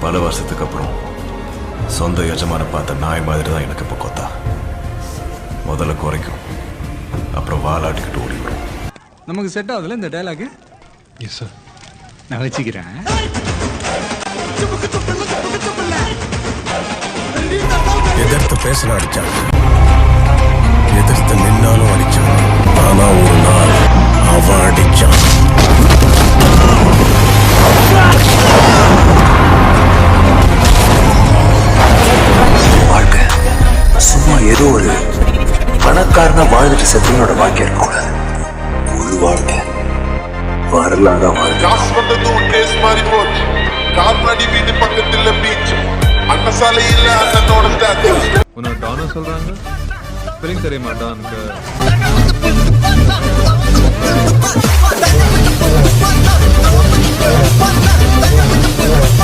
பல வருஷத்துக்கு அப்புறம் சொந்த எஜமான பார்த்த நாய் மாதிரி தான் எனக்கு இப்போ கொத்தா. முதல்ல குறைக்கும், அப்புறம் வாலாட்டிக்கிட்டு ஓடி வரும். நமக்கு செட் ஆகுதுல்ல இந்த டைலாக்? Yes sir. நான் வச்சுக்கிறேன். எதிர்த்து பேசல அடிச்சாங்க, எதிர்த்து நின்னாலும் அடிச்சாங்க. ஆனா ஒரு நாள் அவன் அடிச்சான். வாழ்க்கை சும்மா ஏதோ ஒரு பணக்காரனா வாழ்ந்துட்டு செத்தவனோட வாழ்க்கை இருக்கக்கூடாது. ஒரு வாழ்க்கை வரலாறா வாழ்க்கை. காசு வந்ததும் டேஸ்ட் மாறி போச்சு. கார்னாடி வீடு பக்கத்துல பீச், அன்னசாலை இல்ல அண்ணனோட ஸ்டாச்சு. உன்னை டானா சொல்றாங்க, ஸ்பெல்லிங் தெரியுமா டானுக்கு?